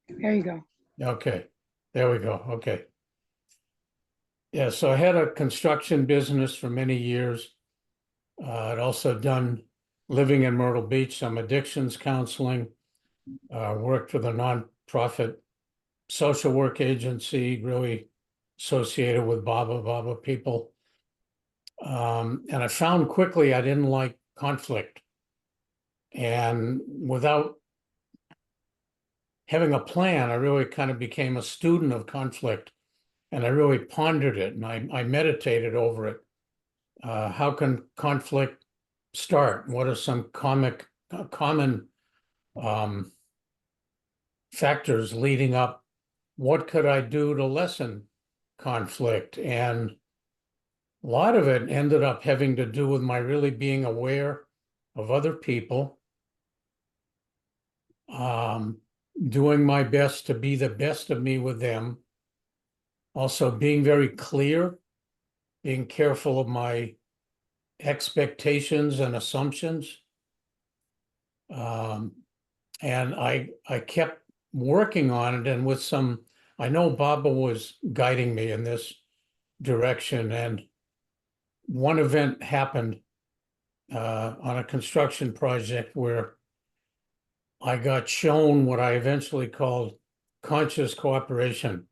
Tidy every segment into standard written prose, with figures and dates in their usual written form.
There you go. Okay, there we go. Okay. Yeah, so I had a construction business for many years. I'd also done living in Myrtle Beach, some addictions counseling, worked with a nonprofit social work agency, really associated with Baba people. And I found quickly I didn't like conflict. And without having a plan, I really kind of became a student of conflict and I really pondered it and I meditated over it. How can conflict start? What are some common um, factors leading up? What could I do to lessen conflict? And a lot of it ended up having to do with my really being aware of other people, um, doing my best to be the best of me with them, also being very clear, being careful of my expectations and assumptions. Um, and I kept working on it and with some, I know Baba was guiding me in this direction. And one event happened on a construction project where I got shown what I eventually called conscious cooperation,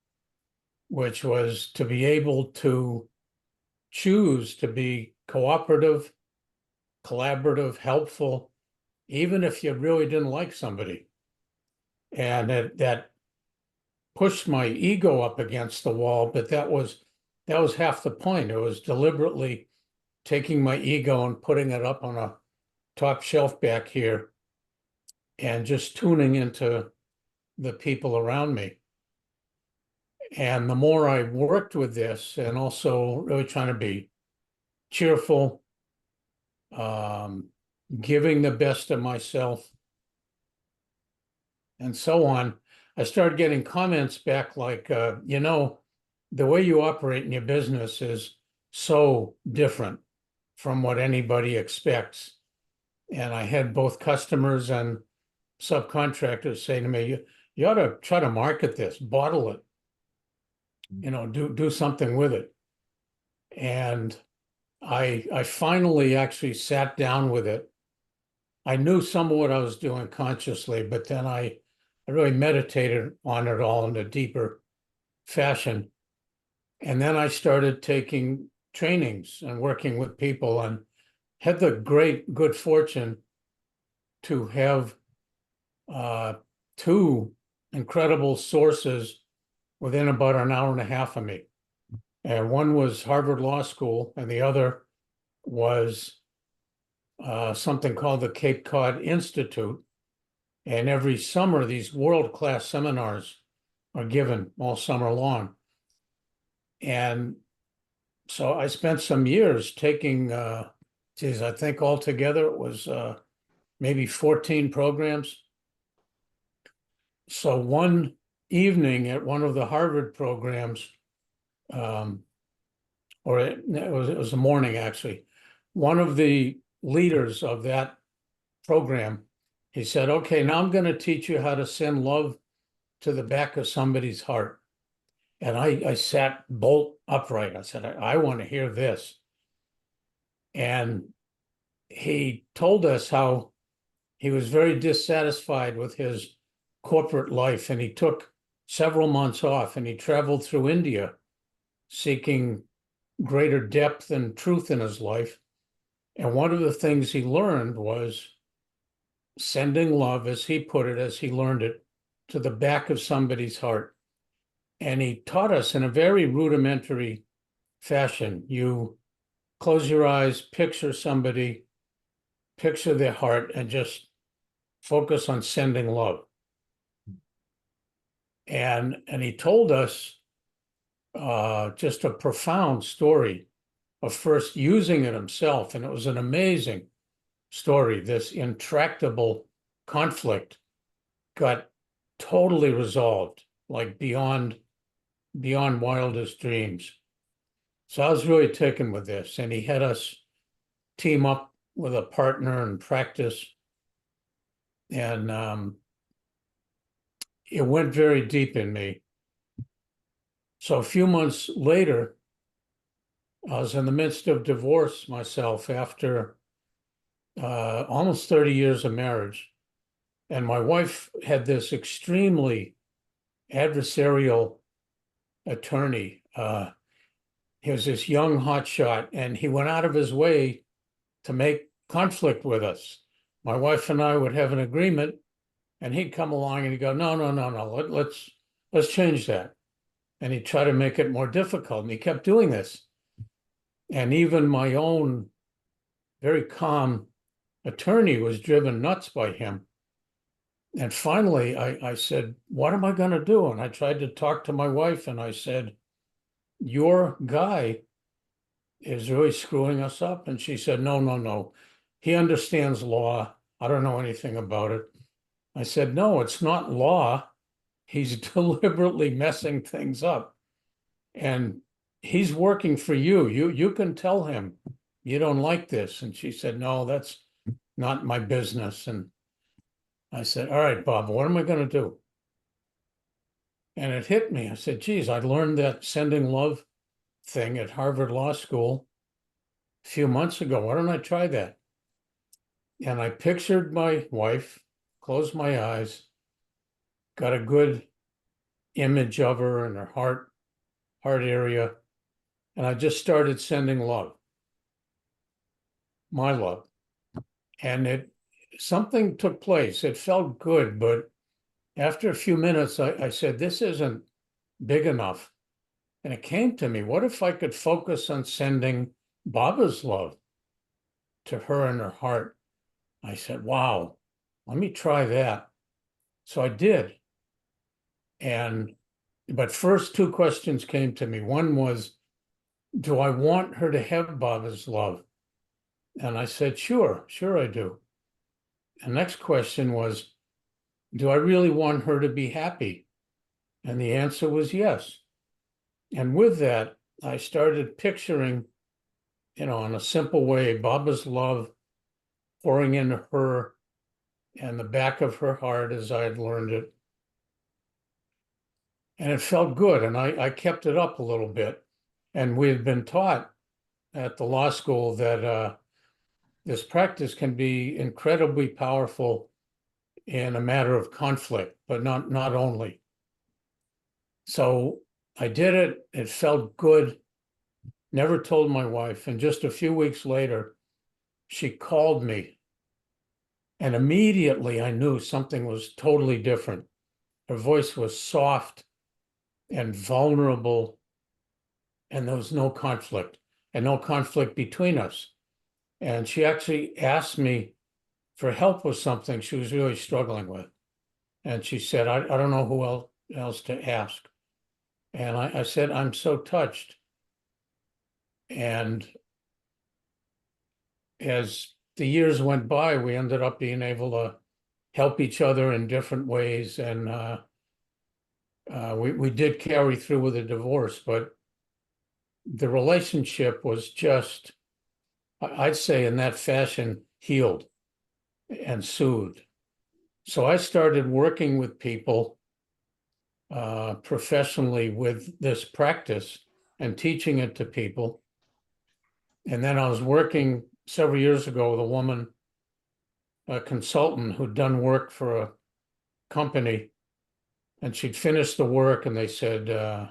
which was to be able to choose to be cooperative, collaborative, helpful, even if you really didn't like somebody. And that pushed my ego up against the wall, but that was half the point. It was deliberately taking my ego and putting it up on a top shelf back here and just tuning into the people around me. And the more I worked with this and also really trying to be cheerful, um, giving the best of myself, and so on, I started getting comments back like, the way you operate in your business is so different from what anybody expects. And I had both customers and subcontractors say to me, you ought to try to market this, bottle it, do something with it. And I finally actually sat down with it. I knew some of what I was doing consciously, but then I really meditated on it all in a deeper fashion. And then I started taking trainings and working with people and had the great good fortune to have uh, two incredible sources within about an hour and a half of me. And one was Harvard Law School, and the other was something called the Cape Cod Institute. And every summer, these world-class seminars are given all summer long. And so I spent some years taking, I think altogether it was maybe 14 programs. So one evening at one of the Harvard programs, um, or it was a morning actually, one of the leaders of that program, he said, okay, now I'm going to teach you how to send love to the back of somebody's heart. And I sat bolt upright. I said, I want to hear this. And he told us how he was very dissatisfied with his corporate life and he took several months off and he traveled through India seeking greater depth and truth in his life. And one of the things he learned was sending love, as he put it, as he learned it, to the back of somebody's heart. And he taught us in a very rudimentary fashion. You close your eyes, picture somebody, picture their heart, and just focus on sending love. And he told us just a profound story of first using it himself. And it was an amazing story. This intractable conflict got totally resolved, like beyond wildest dreams. So I was really taken with this, and he had us team up with a partner and practice. And it went very deep in me. So a few months later, I was in the midst of divorce myself after almost 30 years of marriage. And my wife had this extremely adversarial attorney. He was this young hotshot, and he went out of his way to make conflict with us. My wife and I would have an agreement, and he'd come along and he'd go, no, no, no, no, let's change that. And he'd try to make it more difficult. And he kept doing this. And even my own very calm attorney was driven nuts by him. And finally, I said, what am I going to do? And I tried to talk to my wife, and I said, your guy is really screwing us up. And she said, no, no, no. He understands law. I don't know anything about it. I said, no, it's not law. He's deliberately messing things up. And he's working for you. You can tell him you don't like this. And she said, no, that's not my business. And I said, all right, Bob, what am I going to do? And it hit me. I said, geez, I learned that sending love thing at Harvard Law School a few months ago. Why don't I try that? And I pictured my wife, closed my eyes, got a good image of her in her heart area. And I just started sending love, my love. And something took place. It felt good, but after a few minutes, I said, this isn't big enough. And it came to me, what if I could focus on sending Baba's love to her in her heart? I said, wow, let me try that. So I did. But first two questions came to me. One was, do I want her to have Baba's love? And I said, sure I do. The next question was, do I really want her to be happy? And the answer was yes. And with that, I started picturing, in a simple way, Baba's love pouring into her and the back of her heart as I had learned it. And it felt good. And I kept it up a little bit. And we had been taught at the law school that this practice can be incredibly powerful in a matter of conflict, but not only. So I did it. It felt good. Never told my wife. And just a few weeks later, she called me. And immediately I knew something was totally different. Her voice was soft and vulnerable, and there was no conflict, and no conflict between us. And she actually asked me for help with something she was really struggling with. And she said, I don't know who else to ask. And I said, I'm so touched. And as the years went by, we ended up being able to help each other in different ways. And we did carry through with a divorce, but the relationship was just, I'd say in that fashion, healed and soothed. So I started working with people professionally with this practice and teaching it to people. And then I was working several years ago with a woman, a consultant who'd done work for a company, and she'd finished the work and they said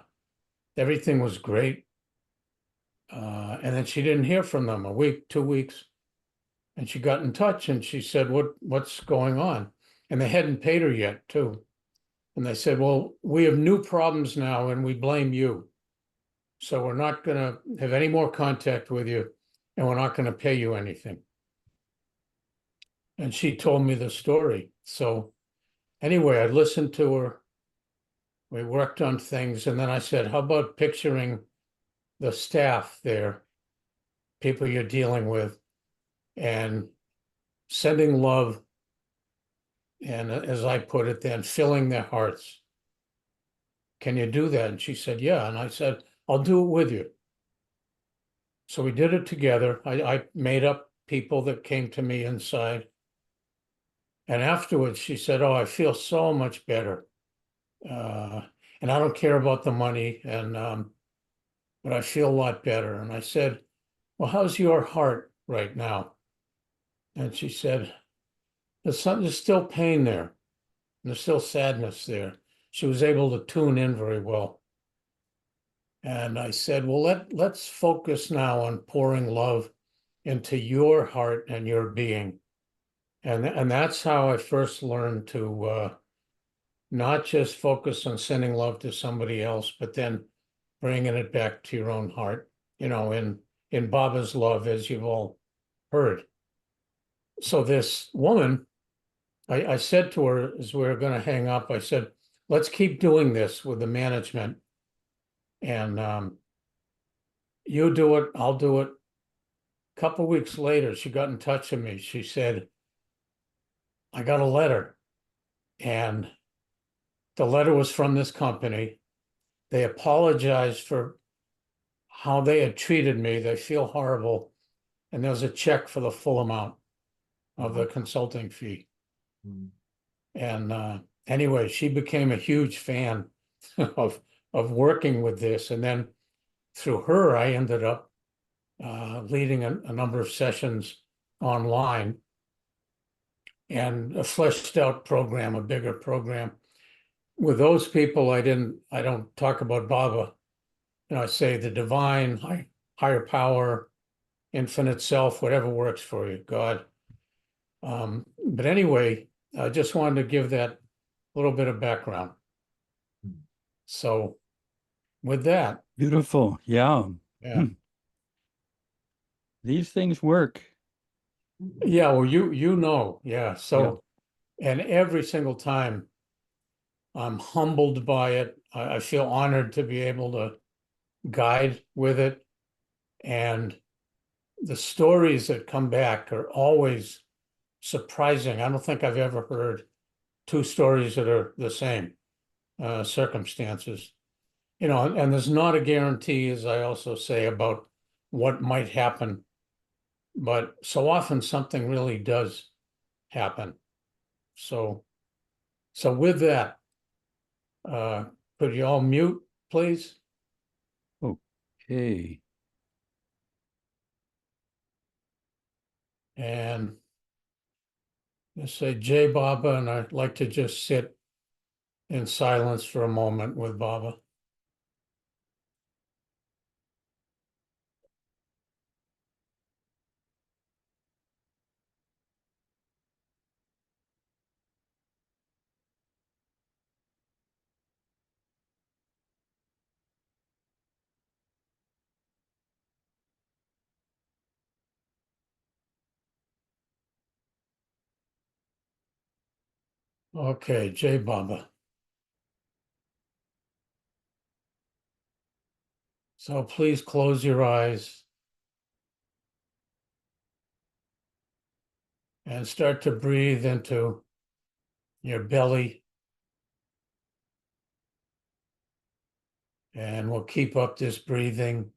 everything was great. And then she didn't hear from them a week, 2 weeks. And she got in touch and she said, what's going on? And they hadn't paid her yet, too. And they said, well, we have new problems now and we blame you. So we're not going to have any more contact with you and we're not going to pay you anything. And she told me the story. So anyway, I listened to her. We worked on things. And then I said, how about picturing the staff there, people you're dealing with, and sending love, and as I put it then, filling their hearts. Can you do that? And she said, yeah. And I said, I'll do it with you. So we did it together. I made up people that came to me inside. And afterwards, she said, oh, I feel so much better. uh, and I don't care about the money, and but I feel a lot better. And I said, well, how's your heart right now? And she said, there's still pain there, and there's still sadness there. She was able to tune in very well. And I said, well, let's focus now on pouring love into your heart and your being. And that's how I first learned to not just focus on sending love to somebody else, but then bringing it back to your own heart, in Baba's love, as you've all heard. So this woman, I said to her as we were going to hang up, I said, let's keep doing this with the management. And you do it, I'll do it. A couple of weeks later, she got in touch with me. She said, I got a letter, and the letter was from this company. They apologized for how they had treated me. They feel horrible. And there was a check for the full amount of the consulting fee. Mm. And anyway, she became a huge fan of working with this. And then through her, I ended up leading a number of sessions online and a fleshed out program, a bigger program. With those people, I don't talk about Baba. I say the divine, higher power, infinite self, whatever works for you, God. But anyway, I just wanted to give that little bit of background. So with that, Beautiful. Yeah. yeah. These things work. Yeah, well, yeah. So, and every single time I'm humbled by it. I feel honored to be able to guide with it. And the stories that come back are always surprising. I don't think I've ever heard two stories that are the same circumstances. And there's not a guarantee, as I also say, about what might happen, but so often something really does happen. So, so with that, uh, could you all mute, please? Okay. And just say Jai Baba, and I'd like to just sit in silence for a moment with Baba. Okay, Jai Baba. So please close your eyes and start to breathe into your belly. And we'll keep up this breathing.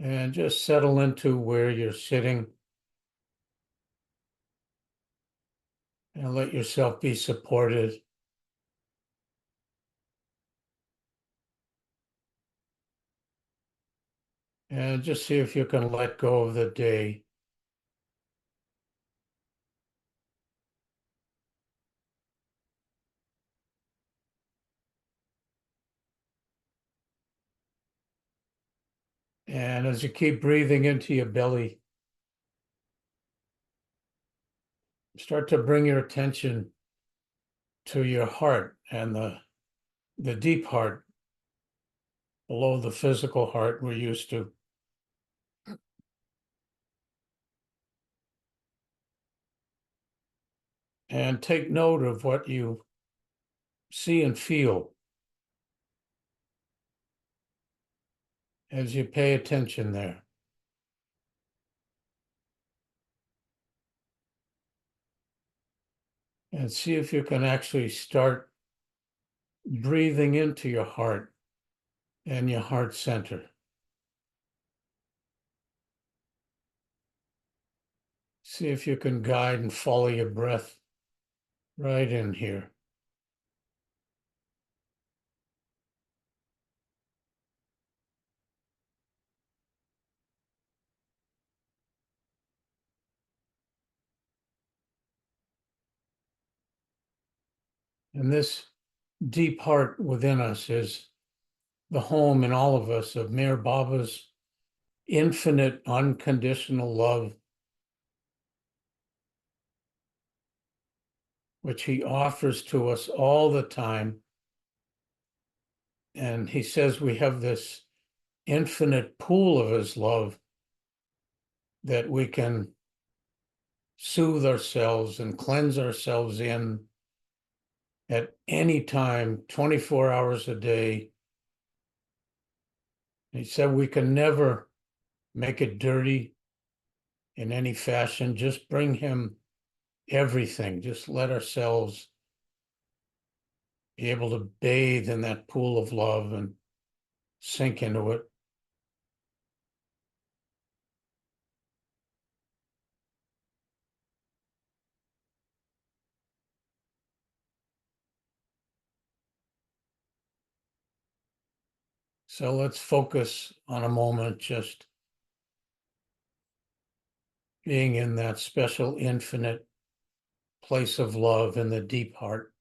And just settle into where you're sitting. And let yourself be supported. And just see if you can let go of the day. And as you keep breathing into your belly, start to bring your attention to your heart and the deep heart below the physical heart we're used to. And take note of what you see and feel as you pay attention there. And see if you can actually start breathing into your heart and your heart center. See if you can guide and follow your breath right in here. And this deep heart within us is the home in all of us of Mayor Baba's infinite unconditional love, which he offers to us all the time. And he says we have this infinite pool of his love that we can soothe ourselves and cleanse ourselves in at any time, 24 hours a day. He said we can never make it dirty in any fashion. Just bring him everything. Just let ourselves be able to bathe in that pool of love and sink into it. So let's focus on a moment just being in that special infinite place of love in the deep heart.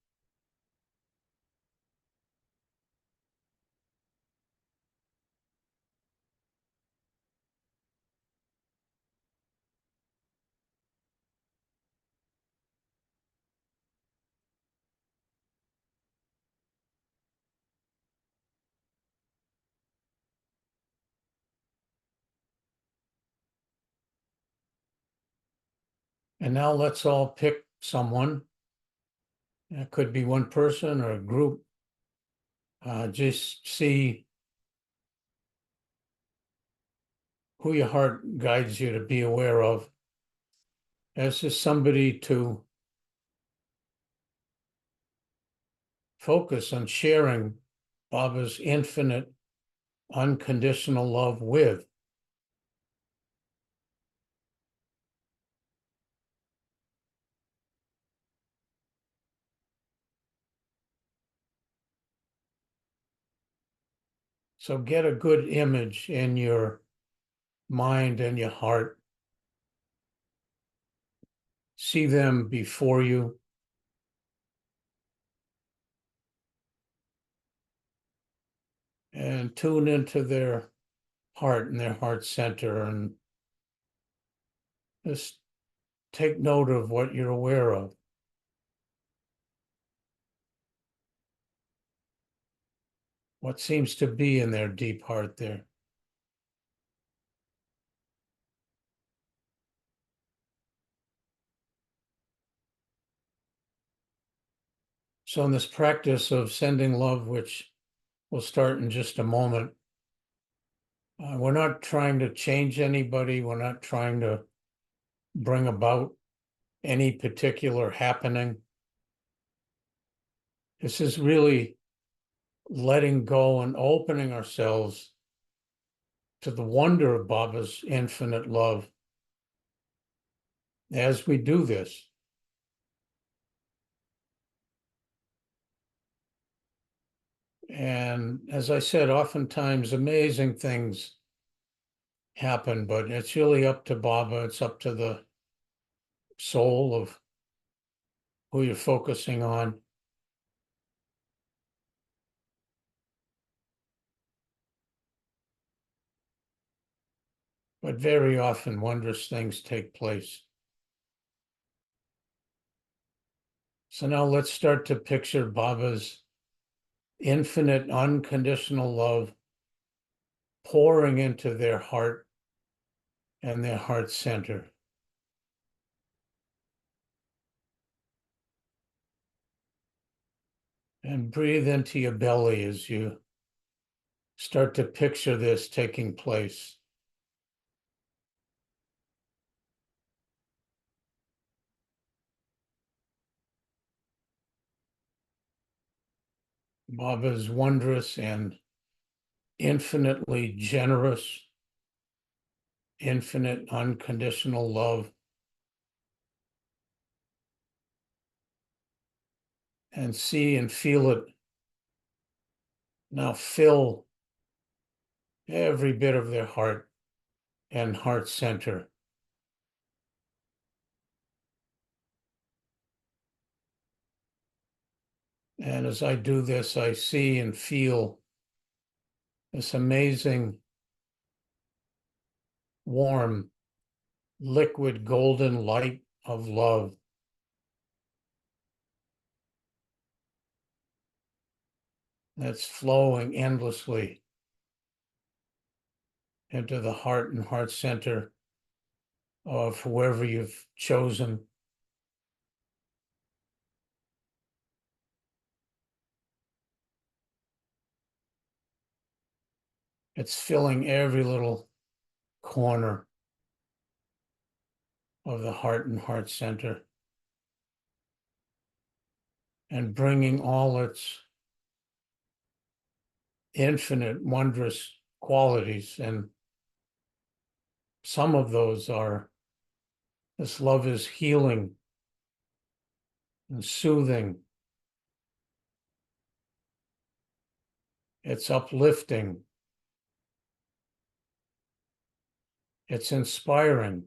And now let's all pick someone. It could be one person or a group. Just see who your heart guides you to be aware of as just somebody to focus on sharing Baba's infinite, unconditional love with. So get a good image in your mind and your heart. See them before you. And tune into their heart and their heart center and just take note of what you're aware of. What seems to be in their deep heart there. So in this practice of sending love, which we'll start in just a moment, we're not trying to change anybody. We're not trying to bring about any particular happening. This is really letting go and opening ourselves to the wonder of Baba's infinite love. As we do this, and as I said, oftentimes amazing things happen, but it's really up to Baba. It's up to the soul of who you're focusing on. But very often wondrous things take place. So now let's start to picture Baba's infinite, unconditional love pouring into their heart and their heart center. And breathe into your belly as you start to picture this taking place. Baba's wondrous and infinitely generous, infinite unconditional love and see and feel it now fill every bit of their heart and heart center. And as I do this, I see and feel this amazing, warm, liquid golden light of love that's flowing endlessly into the heart and heart center of whoever you've chosen. It's filling every little corner of the heart and heart center and bringing all its infinite, wondrous qualities. And some of those are this love is healing and soothing, it's uplifting, it's inspiring,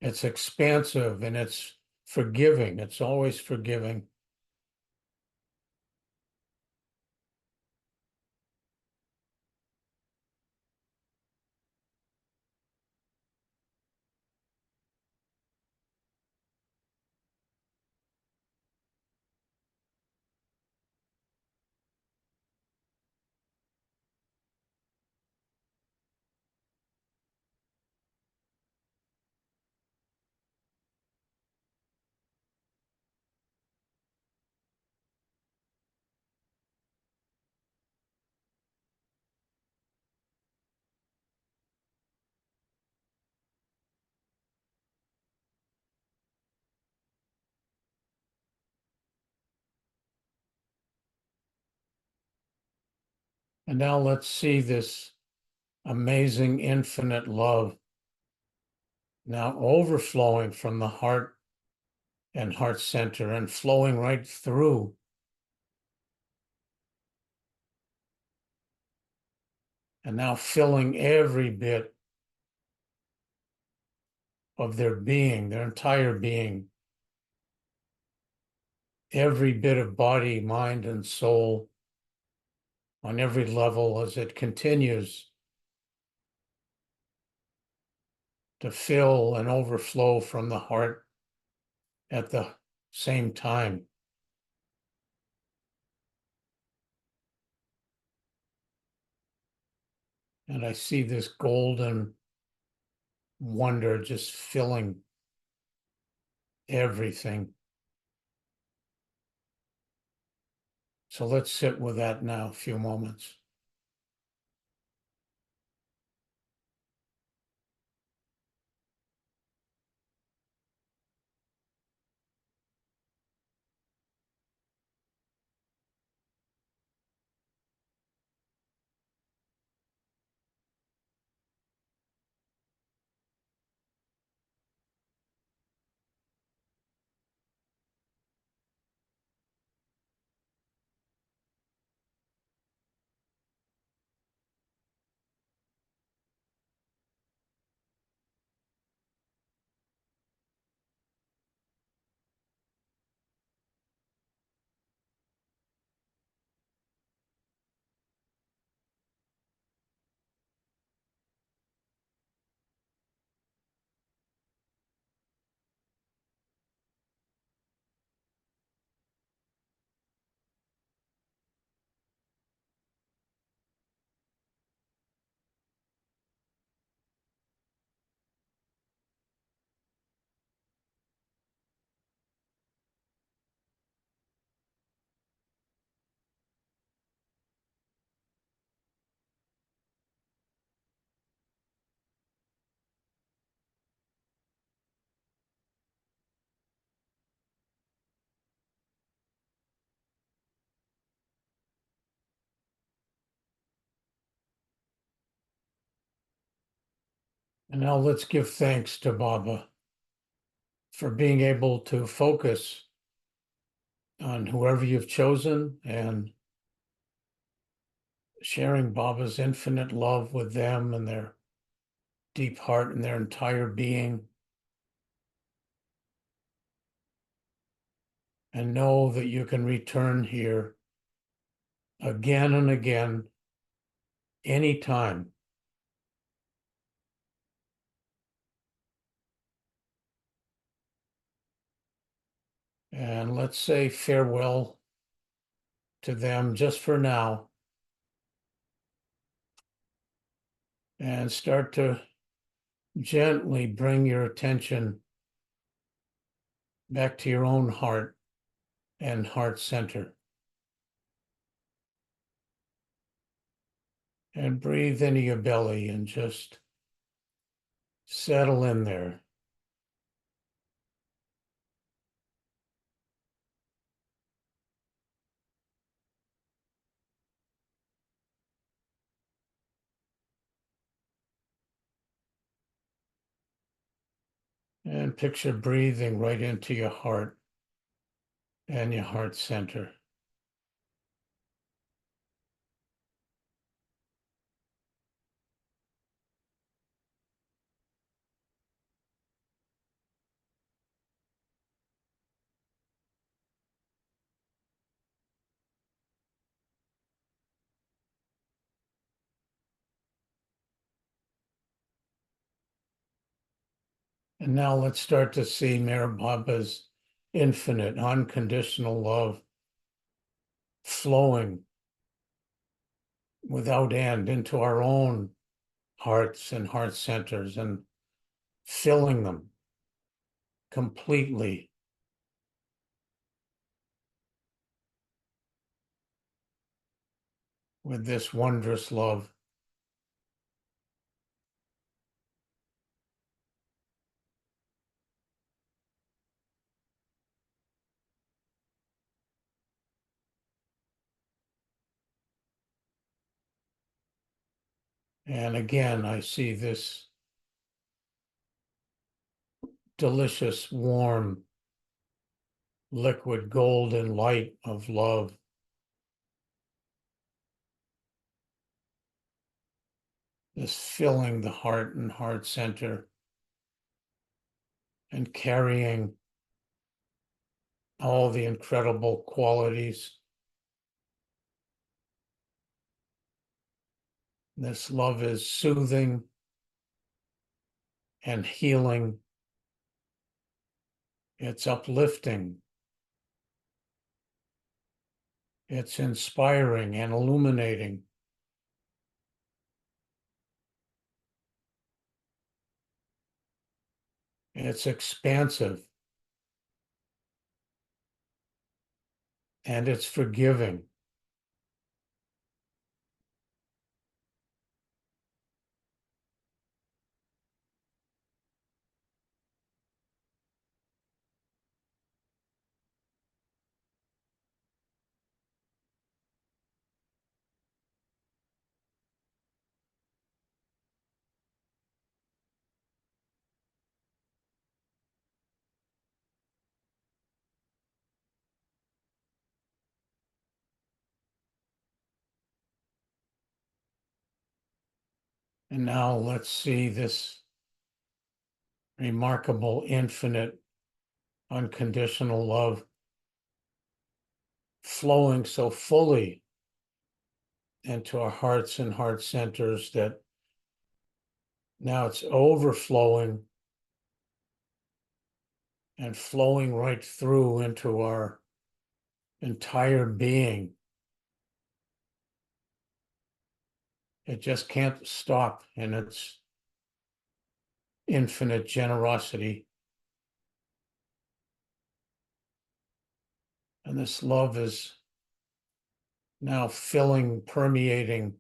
it's expansive, and it's forgiving. It's always forgiving. And now let's see this amazing infinite love now overflowing from the heart and heart center and flowing right through and now filling every bit of their being, their entire being, every bit of body, mind, and soul on every level as it continues to fill and overflow from the heart at the same time. And I see this golden wonder just filling everything. So let's sit with that now a few moments. And now let's give thanks to Baba for being able to focus on whoever you've chosen and sharing Baba's infinite love with them and their deep heart and their entire being. And know that you can return here again and again, anytime. And let's say farewell to them just for now and start to gently bring your attention back to your own heart and heart center. And breathe into your belly and just settle in there. And picture breathing right into your heart and your heart center. And now let's start to see Meher Baba's infinite, unconditional love flowing without end into our own hearts and heart centers and filling them completely with this wondrous love. And again, I see this delicious, warm, liquid golden light of love is filling the heart and heart center and carrying all the incredible qualities. This love is soothing and healing. It's uplifting. It's inspiring and illuminating. It's expansive and it's forgiving. And now let's see this remarkable, infinite, unconditional love flowing so fully into our hearts and heart centers that now it's overflowing and flowing right through into our entire being. It just can't stop in its infinite generosity. And this love is now filling, permeating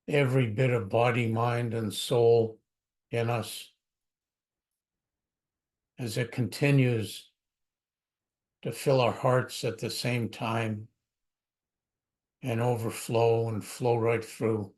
every bit of body, mind, and soul in us as it continues to fill our hearts at the same time and overflow and flow right through.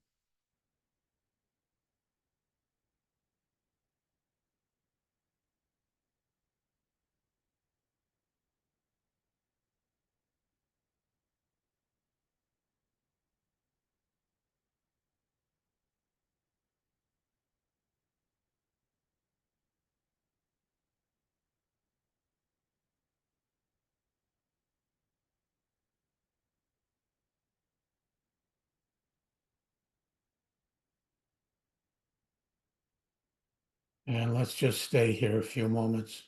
And let's just stay here a few moments.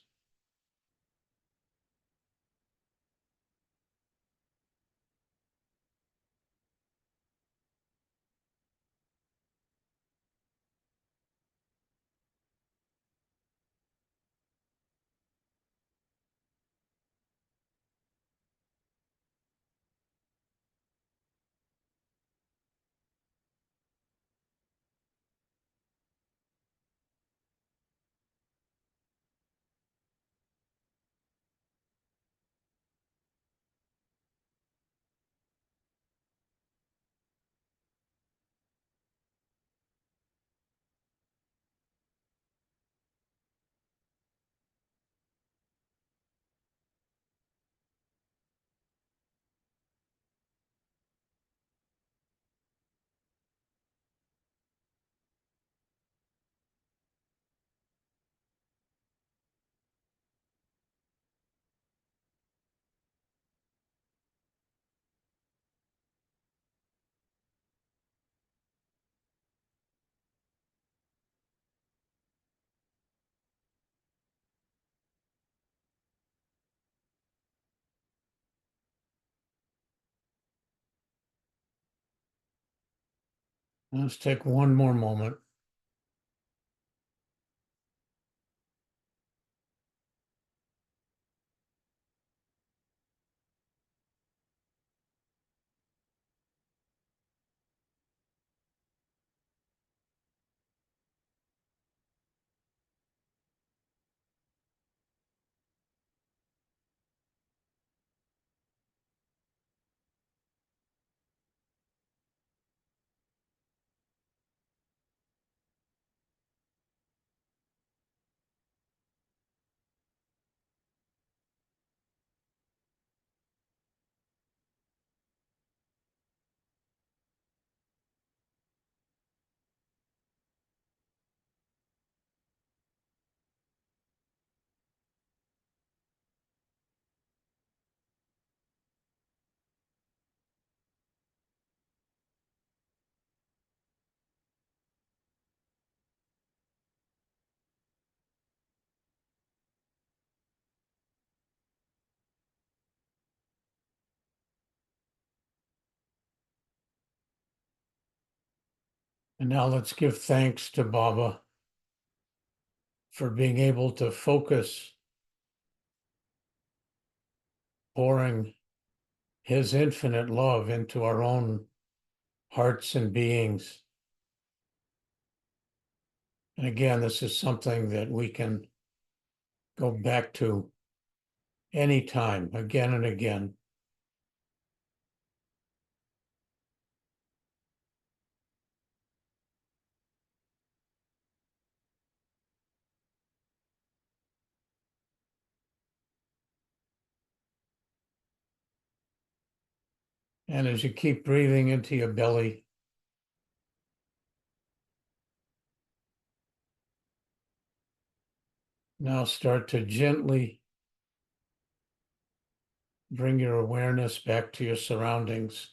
Let's take one more moment. And now let's give thanks to Baba for being able to focus, pouring his infinite love into our own hearts and beings. And again, this is something that we can go back to anytime, again and again. And as you keep breathing into your belly, now start to gently bring your awareness back to your surroundings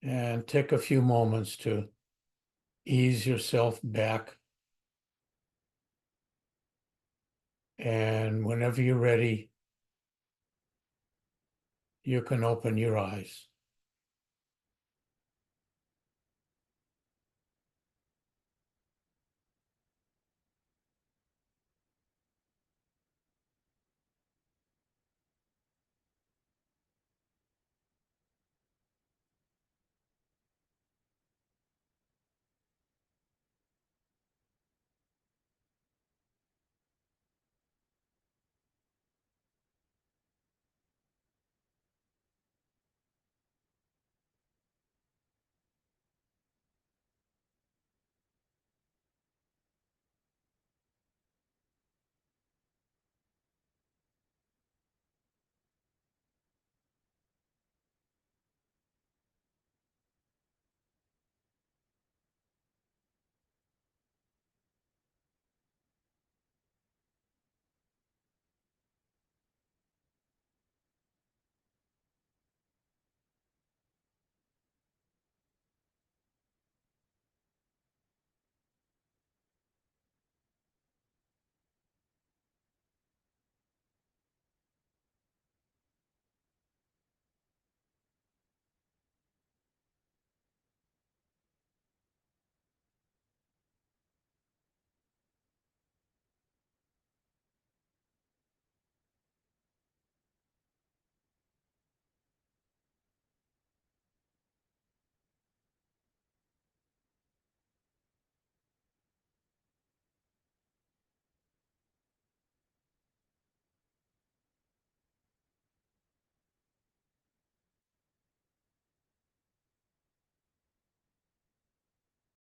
and take a few moments to ease yourself back. And whenever you're ready, you can open your eyes.